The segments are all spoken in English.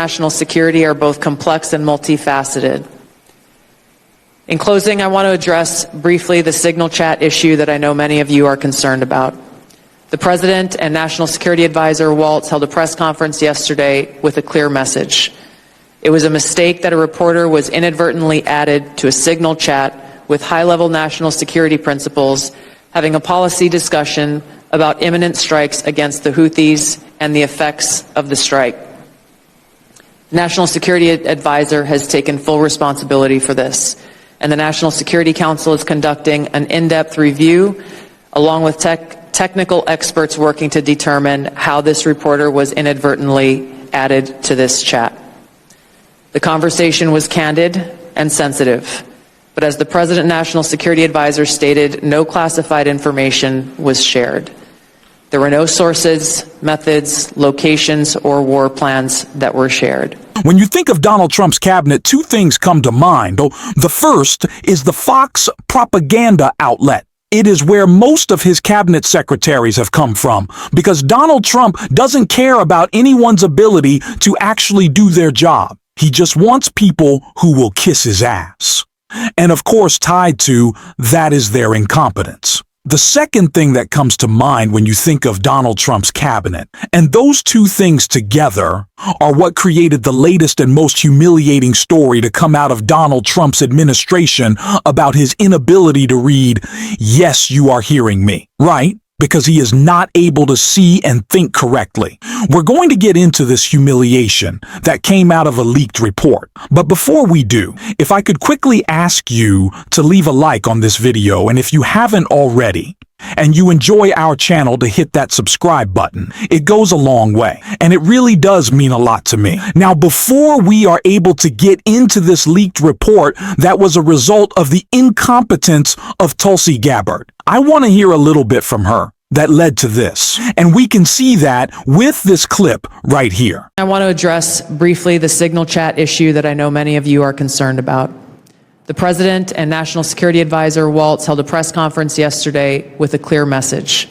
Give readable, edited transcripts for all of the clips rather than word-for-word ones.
national security are both complex and multifaceted. In closing, I want to address briefly the signal chat issue that I know many of you are concerned about. The President and National Security Advisor Waltz held a press conference yesterday with a clear message. It was a mistake that a reporter was inadvertently added to a signal chat with high-level national security principals having a policy discussion about imminent strikes against the Houthis and the effects of the strike. The National Security Advisor has taken full responsibility for this, and the National Security Council is conducting an in-depth review along with technical experts working to determine how this reporter was inadvertently added to this chat. The conversation was candid and sensitive, but as the President and National Security Advisor stated, no classified information was shared. There were no sources, methods, locations, or war plans that were shared. When you think of Donald Trump's cabinet, two things come to mind. The first is the Fox propaganda outlet. It is where most of his cabinet secretaries have come from, because Donald Trump doesn't care about anyone's ability to actually do their job. He just wants people who will kiss his ass. And of course, tied to that is their incompetence. The second thing that comes to mind when you think of Donald Trump's cabinet, and those two things together are what created the latest and most humiliating story to come out of Donald Trump's administration about his inability to read, "Yes, you are hearing me," right? Because he is not able to see and think correctly. We're going to get into this humiliation that came out of a leaked report. But before we do, if I could quickly ask you to leave a like on this video, and if you haven't already, and you enjoy our channel, to hit that subscribe button. It goes a long way, and it really does mean a lot to me. Now, before we are able to get into this leaked report that was a result of the incompetence of Tulsi Gabbard, I want to hear a little bit from her that led to this. And we can see that with this clip right here. I want to address briefly the signal chat issue that I know many of you are concerned about. The President and National Security Advisor Waltz held a press conference yesterday with a clear message.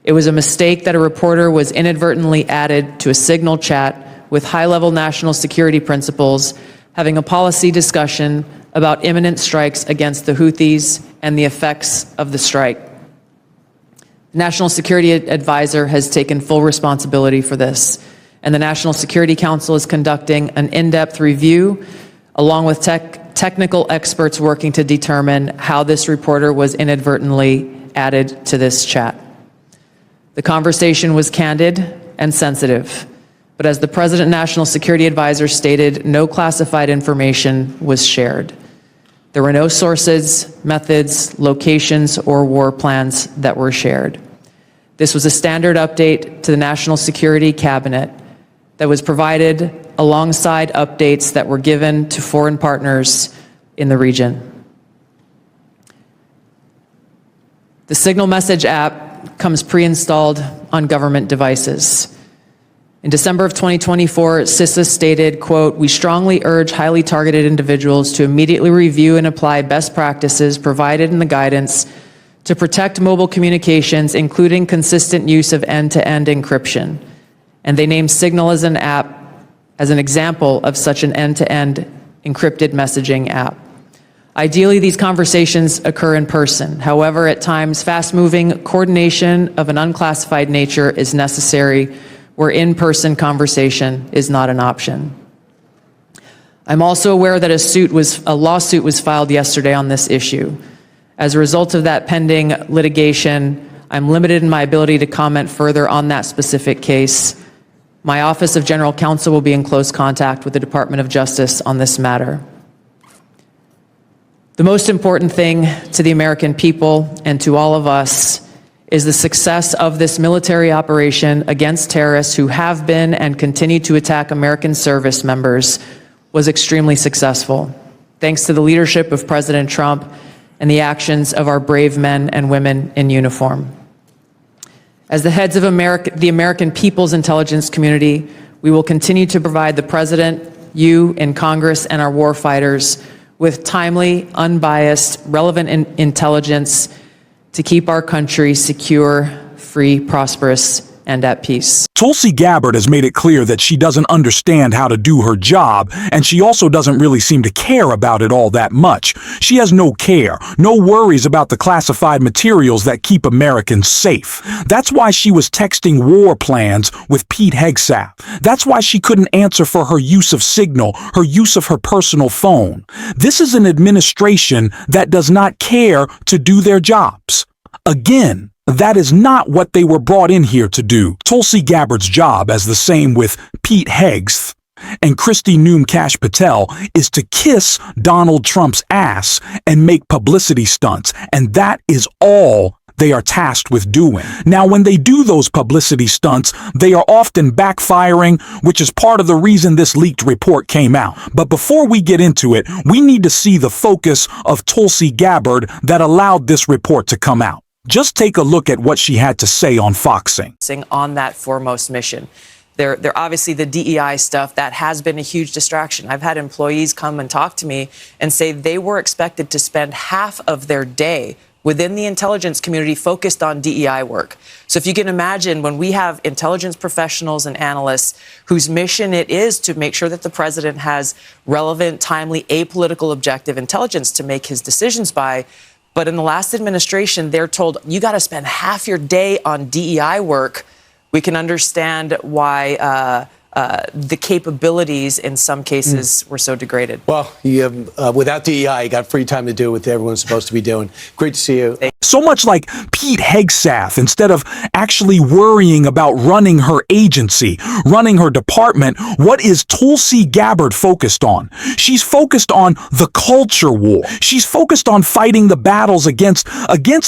It was a mistake that a reporter was inadvertently added to a signal chat with high-level national security principals having a policy discussion about imminent strikes against the Houthis and the effects of the strike. The National Security Advisor has taken full responsibility for this, and the National Security Council is conducting an in-depth review along with technical experts working to determine how this reporter was inadvertently added to this chat. The conversation was candid and sensitive, but as the President and National Security Advisor stated, no classified information was shared. There were no sources, methods, locations, or war plans that were shared. This was a standard update to the National Security Cabinet that was provided alongside updates that were given to foreign partners in the region. The Signal Message app comes pre-installed on government devices. In December of 2024, CISA stated, quote, "We strongly urge highly targeted individuals to immediately review and apply best practices provided in the guidance to protect mobile communications, including consistent use of end-to-end encryption." And they named Signal as an app as an example of such an end-to-end encrypted messaging app. Ideally, these conversations occur in person. However, at times, fast-moving coordination of an unclassified nature is necessary where in-person conversation is not an option. I'm also aware that a lawsuit was filed yesterday on this issue. As a result of that pending litigation, I'm limited in my ability to comment further on that specific case. My Office of General Counsel will be in close contact with the Department of Justice on this matter. The most important thing to the American people and to all of us is the success of this military operation against terrorists who have been and continue to attack American service members was extremely successful, thanks to the leadership of President Trump and the actions of our brave men and women in uniform. As the heads of the American people's intelligence community, we will continue to provide the President, you in Congress, and our warfighters with timely, unbiased, relevant intelligence to keep our country secure, free, prosperous, and at peace. Tulsi Gabbard has made it clear that she doesn't understand how to do her job, and she also doesn't really seem to care about it all that much. She has no care, no worries about the classified materials that keep Americans safe. That's why she was texting war plans with Pete Hegseth. That's why she couldn't answer for her use of Signal, her use of her personal phone. This is an administration that does not care to do their jobs. Again, that is not what they were brought in here to do. Tulsi Gabbard's job, as the same with Pete Hegseth and Kristi Noem Kash Patel, is to kiss Donald Trump's ass and make publicity stunts, and that is all they are tasked with doing. Now, when they do those publicity stunts, they are often backfiring, which is part of the reason this leaked report came out. But before we get into it, we need to see the focus of Tulsi Gabbard that allowed this report to come out. Just take a look at what she had to say on Foxing. On that foremost mission. They're obviously the DEI stuff that has been a huge distraction. I've had employees come and talk to me and say they were expected to spend half of their day within the intelligence community focused on DEI work. So if you can imagine, when we have intelligence professionals and analysts whose mission it is to make sure that the president has relevant, timely, apolitical, objective intelligence to make his decisions by, but in the last administration, they're told, you got to spend half your day on DEI work. We can understand why the capabilities in some cases were so degraded. Well, you have, without DEI, you got free time to do what everyone's supposed to be doing. Great to see you. So much like Pete Hegseth, instead of actually worrying about running her agency, running her department, what is Tulsi Gabbard focused on? She's focused on the culture war. She's focused on fighting the battles against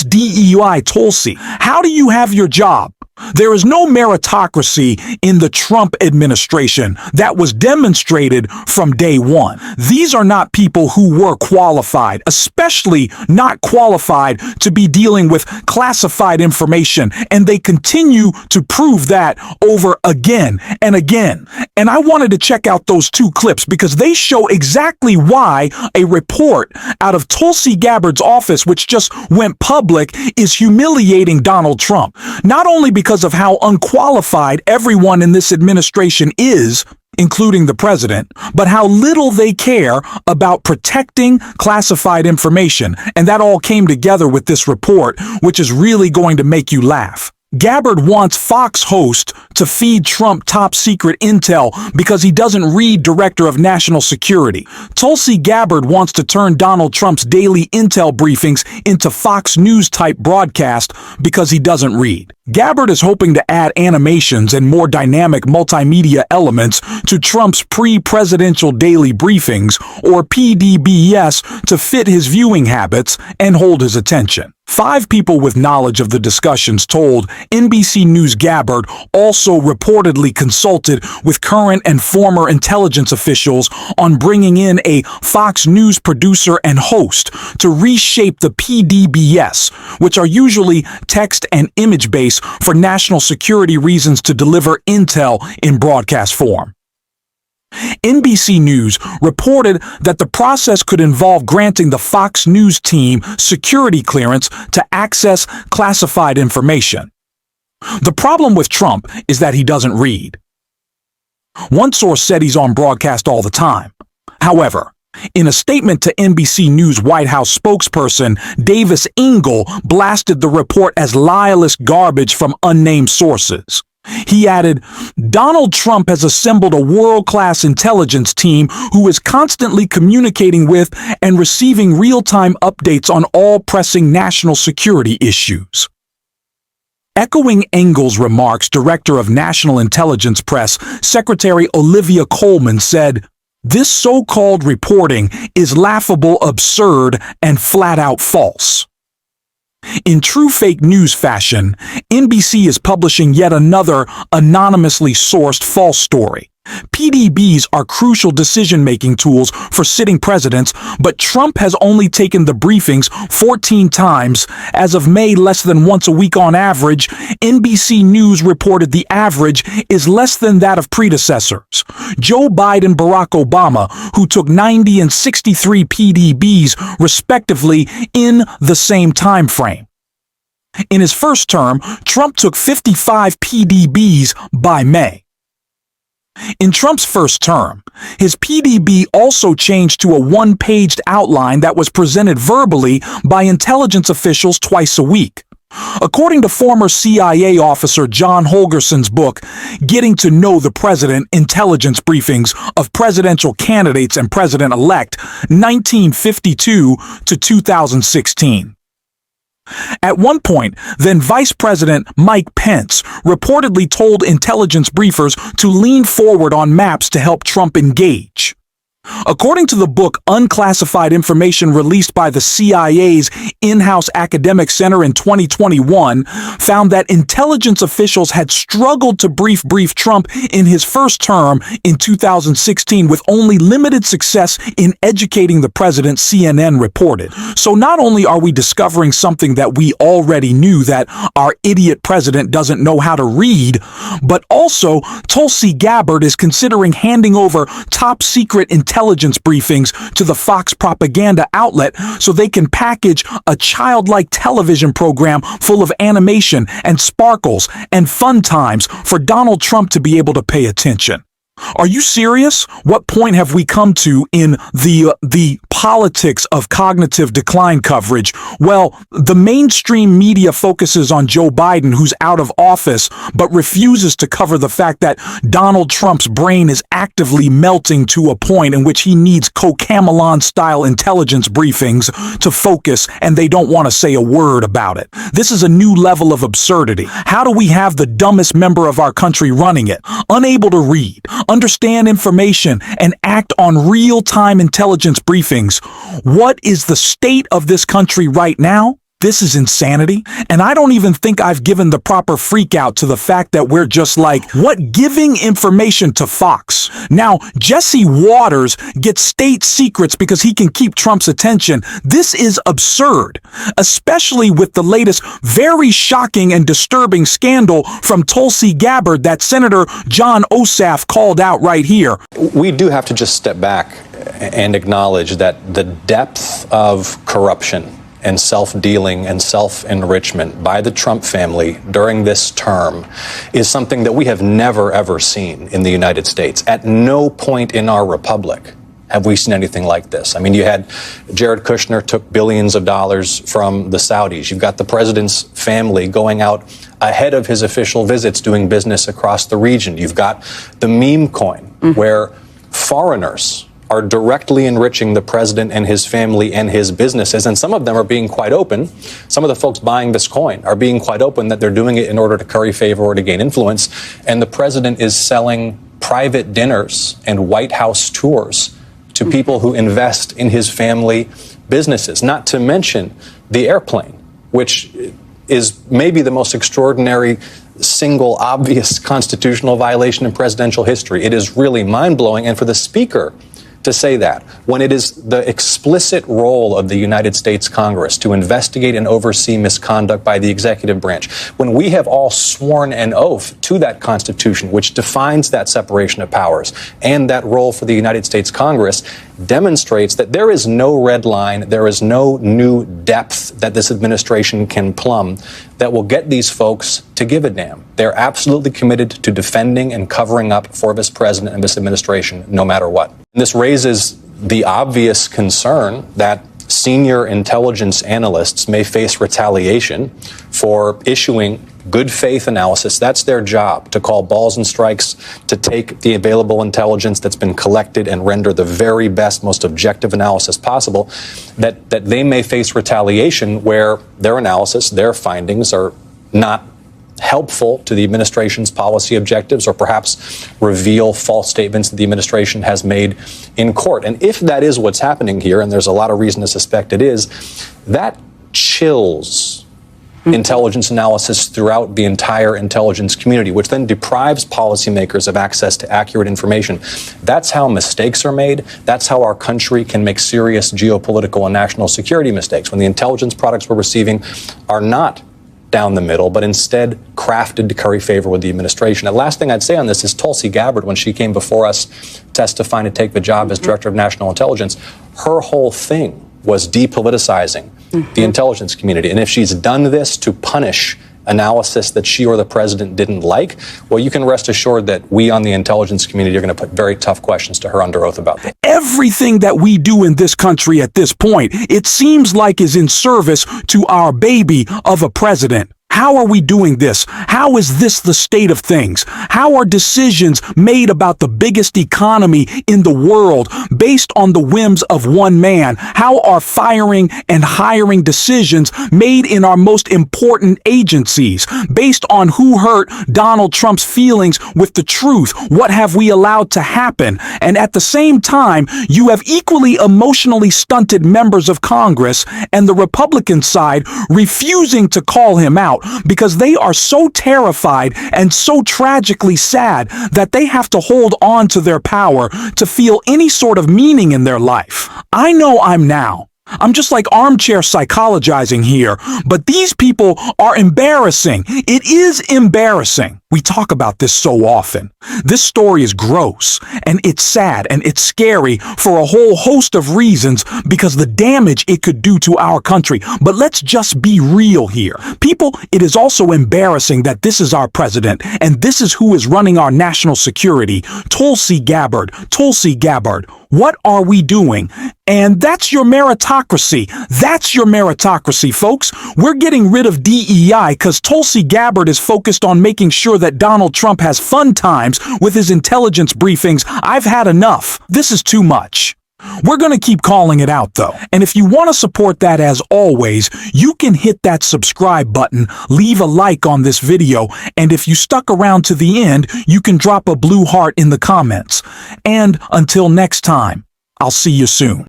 DEI. Tulsi, how do you have your job? There is no meritocracy in the Trump administration. That was demonstrated from day one. These are not people who were qualified, especially not qualified to be dealing with classified information, and they continue to prove that over again and again. And I wanted to check out those two clips because they show exactly why a report out of Tulsi Gabbard's office, which just went public, is humiliating Donald Trump. Not only because of how unqualified everyone in this administration is, including the president, but how little they care about protecting classified information. And that all came together with this report, which is really going to make you laugh. Gabbard wants Fox host to feed Trump top secret intel because he doesn't read Director of National Security. Tulsi Gabbard wants to turn Donald Trump's daily intel briefings into Fox News type broadcast because he doesn't read. Gabbard is hoping to add animations and more dynamic multimedia elements to Trump's pre-presidential daily briefings, or PDBS, to fit his viewing habits and hold his attention. 5 people with knowledge of the discussions told NBC News Gabbard also reportedly consulted with current and former intelligence officials on bringing in a Fox News producer and host to reshape the PDBS, which are usually text and image-based for national security reasons to deliver intel in broadcast form. NBC News reported that the process could involve granting the Fox News team security clearance to access classified information. The problem with Trump is that he doesn't read. One source said he's on broadcast all the time. However, in a statement to NBC News White House spokesperson Davis Engel blasted the report as libelous garbage from unnamed sources. He added, Donald Trump has assembled a world-class intelligence team who is constantly communicating with and receiving real-time updates on all pressing national security issues. Echoing Engel's remarks, Director of National Intelligence Press, Secretary Olivia Coleman said, this so-called reporting is laughable, absurd, and flat-out false. In true fake news fashion, NBC is publishing yet another anonymously sourced false story. PDBs are crucial decision-making tools for sitting presidents, but Trump has only taken the briefings 14 times. As of May, less than once a week on average. NBC News reported the average is less than that of predecessors. Joe Biden, Barack Obama, who took 90 and 63 PDBs, respectively, in the same time frame. In his first term, Trump took 55 PDBs by May. In Trump's first term, his PDB also changed to a one-paged outline that was presented verbally by intelligence officials twice a week. According to former CIA officer John Holgerson's book, Getting to Know the President, Intelligence Briefings of Presidential Candidates and President-Elect, 1952 to 2016. At one point, then Vice President Mike Pence reportedly told intelligence briefers to lean forward on maps to help Trump engage. According to the book Unclassified Information released by the CIA's in-house academic center in 2021, found that intelligence officials had struggled to brief Trump in his first term in 2016 with only limited success in educating the president, CNN reported. So not only are we discovering something that we already knew, that our idiot president doesn't know how to read, but also Tulsi Gabbard is considering handing over top secret intelligence briefings to the Fox propaganda outlet so they can package a childlike television program full of animation and sparkles and fun times for Donald Trump to be able to pay attention. Are you serious? What point have we come to in the politics of cognitive decline coverage? Well, the mainstream media focuses on Joe Biden, who's out of office, but refuses to cover the fact that Donald Trump's brain is actively melting to a point in which he needs Cocamelon-style intelligence briefings to focus, and they don't want to say a word about it. This is a new level of absurdity. How do we have the dumbest member of our country running it, unable to read, understand information, and act on real-time intelligence briefings? What is the state of this country right now? This is insanity, and I don't even think I've given the proper freak out to the fact that we're just like, what, giving information to Fox? Now, Jesse Waters gets state secrets because he can keep Trump's attention. This is absurd, especially with the latest very shocking and disturbing scandal from Tulsi Gabbard that Senator John Ossoff called out right here. We do have to just step back and acknowledge that the depth of corruption and self-dealing and self-enrichment by the Trump family during this term is something that we have never, ever seen in the United States. At no point in our republic have we seen anything like this. I mean, you had Jared Kushner took billions of dollars from the Saudis. You've got the president's family going out ahead of his official visits doing business across the region. You've got the meme coin, where foreigners are directly enriching the president and his family and his businesses. And some of them are being quite open. Some of the folks buying this coin are being quite open that they're doing it in order to curry favor or to gain influence. And the president is selling private dinners and White House tours to people who invest in his family businesses, not to mention the airplane, which is maybe the most extraordinary single obvious constitutional violation in presidential history. It is really mind-blowing. And for the speaker to say that, when it is the explicit role of the United States Congress to investigate and oversee misconduct by the executive branch, when we have all sworn an oath to that Constitution, which defines that separation of powers, and that role for the United States Congress demonstrates that there is no red line, there is no new depth that this administration can plumb that will get these folks to give a damn. They're absolutely committed to defending and covering up for this president and this administration, no matter what. And this raises the obvious concern that senior intelligence analysts may face retaliation for issuing good faith analysis. That's their job, to call balls and strikes, to take the available intelligence that's been collected and render the very best, most objective analysis possible, that they may face retaliation where their analysis, their findings are not helpful to the administration's policy objectives, or perhaps reveal false statements that the administration has made in court. And if that is what's happening here, and there's a lot of reason to suspect it is, that chills intelligence analysis throughout the entire intelligence community, which then deprives policymakers of access to accurate information. That's how mistakes are made. That's how our country can make serious geopolitical and national security mistakes, when the intelligence products we're receiving are not down the middle, but instead crafted to curry favor with the administration. The last thing I'd say on this is Tulsi Gabbard, when she came before us testifying to take the job as Director of National Intelligence, her whole thing was depoliticizing the intelligence community. And if she's done this to punish analysis that she or the president didn't like, well, you can rest assured that we on the intelligence community are going to put very tough questions to her under oath about that. Everything that we do in this country at this point, it seems like is in service to our baby of a president. How are we doing this? How is this the state of things? How are decisions made about the biggest economy in the world based on the whims of one man? How are firing and hiring decisions made in our most important agencies based on who hurt Donald Trump's feelings with the truth? What have we allowed to happen? And at the same time, you have equally emotionally stunted members of Congress and the Republican side refusing to call him out, because they are so terrified and so tragically sad that they have to hold on to their power to feel any sort of meaning in their life. I know I'm just like armchair psychologizing here, but these people are embarrassing. It is embarrassing. We talk about this so often. This story is gross, and it's sad, and it's scary for a whole host of reasons because the damage it could do to our country. But let's just be real here. People, it is also embarrassing that this is our president, and this is who is running our national security. Tulsi Gabbard. Tulsi Gabbard. What are we doing? And that's your meritocracy. That's your meritocracy, folks. We're getting rid of DEI because Tulsi Gabbard is focused on making sure that Donald Trump has fun times with his intelligence briefings. I've had enough. This is too much. We're going to keep calling it out, though. And if you want to support that, as always, you can hit that subscribe button, leave a like on this video, and if you stuck around to the end, you can drop a blue heart in the comments. And until next time, I'll see you soon.